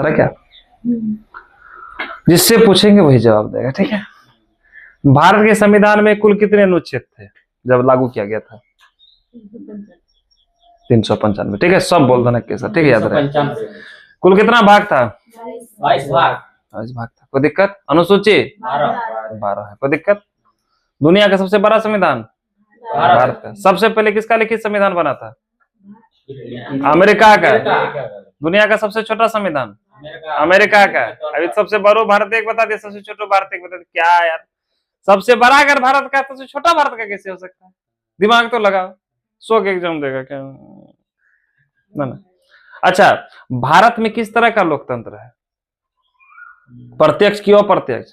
है क्या? जिससे पूछेंगे वही जवाब देगा, ठीक है। भारत के संविधान में कुल कितने अनुच्छेद थे जब लागू किया गया था? 395, ठीक है। सब बोल देना कैसा, ठीक है, याद रहे। कुल कितना भाग था? 22 भाग। 22 भाग था। कोई दिक्कत? अनुसूची 12 है। कोई दिक्कत? दुनिया का सबसे बड़ा संविधान भारत का। सबसे पहले किसका लिखित संविधान बना था? अमेरिका का। दुनिया का सबसे छोटा संविधान अमेरिका का। अभी सबसे बड़ा भारत एक बता दिया, सबसे छोटा भारत एक बता दिया। क्या यार, सबसे बड़ा अगर भारत का, सबसे छोटा भारत का कैसे हो सकता है? दिमाग तो लगाओ। 100 के एग्जाम देगा क्या? ना। अच्छा, भारत में किस तरह का लोकतंत्र है? प्रत्यक्ष की अप्रत्यक्ष?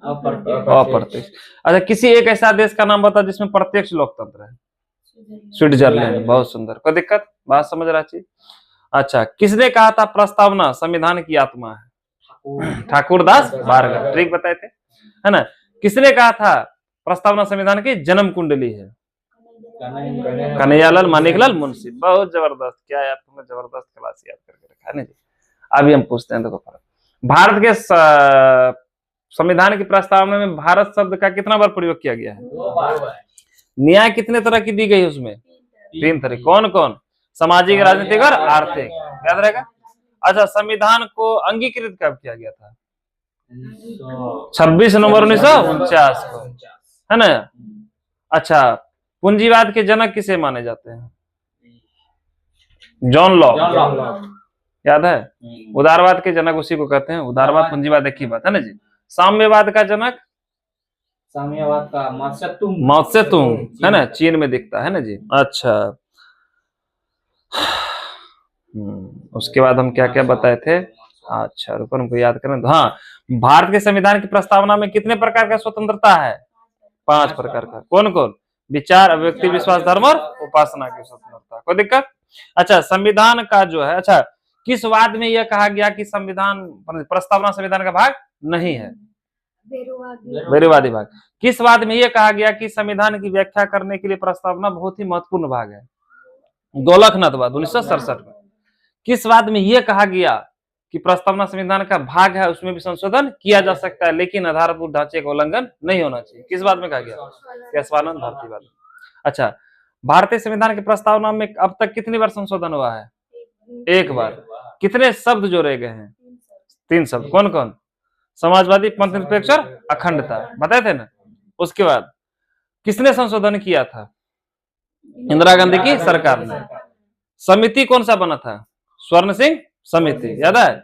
अप्रत्यक्ष। अच्छा, किसी एक ऐसा देश का नाम बता जिसमें प्रत्यक्ष लोकतंत्र है? स्विट्जरलैंड। बहुत सुंदर। कोई दिक्कत? बात समझ रहा चाहिए। अच्छा, किसने कहा था प्रस्तावना संविधान की आत्मा है? ठाकुरदास बारगल, ठीक बताए थे, है ना। किसने कहा था प्रस्तावना संविधान की जन्म कुंडली है? कन्हैयालाल मानिकलाल मुंशी। बहुत जबरदस्त। क्या यार, तुमने जबरदस्त क्लास याद करके रखा है ना जी। अभी हम पूछते हैं, देखो भारत के संविधान की प्रस्तावना में भारत शब्द का कितना बार प्रयोग किया गया है? 2 बार। न्याय कितने तरह की दी गई उसमें? 3 तरह। कौन कौन? सामाजिक, राजनीतिक और आर्थिक। याद रहेगा। अच्छा, संविधान को अंगीकृत कब किया गया था? 26 नवंबर 1949 को, है ना। अच्छा, पूंजीवाद के जनक किसे माने जाते हैं? John Locke. याद है। उदारवाद के जनक उसी को कहते हैं। उदारवाद पूंजीवाद एक ही बात है ना जी। साम्यवाद का जनक? साम्यवाद का माओ त्से-तुंग, है ना, चीन में दिखता है ना जी। अच्छा, उसके बाद हम क्या क्या बताए थे? अच्छा, रुको हमको याद करें तो। हाँ, भारत के संविधान की प्रस्तावना में कितने प्रकार का स्वतंत्रता है? 5 प्रकार का। कौन कौन? विचार, अभिव्यक्ति, विश्वास, धर्म और उपासना की स्वतंत्रता। कोई दिक्कत? अच्छा, संविधान का जो है, अच्छा, किस वाद में यह कहा गया कि संविधान प्रस्तावना संविधान का भाग नहीं है? बेरुवादी भाग। किस वाद में यह कहा गया कि संविधान की व्याख्या करने के लिए प्रस्तावना बहुत ही महत्वपूर्ण भाग है? गोलकनाथवाद 1967 में। किस वाद में यह कहा गया कि प्रस्तावना संविधान का भाग है, उसमें भी संशोधन किया जा सकता है, लेकिन आधारभूत ढांचे का उल्लंघन नहीं होना चाहिए? किस बात में कहा गया? केशवानंद भारतीवाद। अच्छा, भारतीय संविधान की प्रस्तावना में अब तक कितनी बार संशोधन हुआ है? 1 बार। कितने शब्द जोड़े गए हैं? 3 शब्द। कौन कौन? समाजवादी, पंथ निरपेक्ष और अखंडता, बताए थे ना। उसके बाद किसने संशोधन किया था? इंदिरा गांधी की सरकार ने। समिति कौन सा बना था? स्वर्ण सिंह समिति, याद है।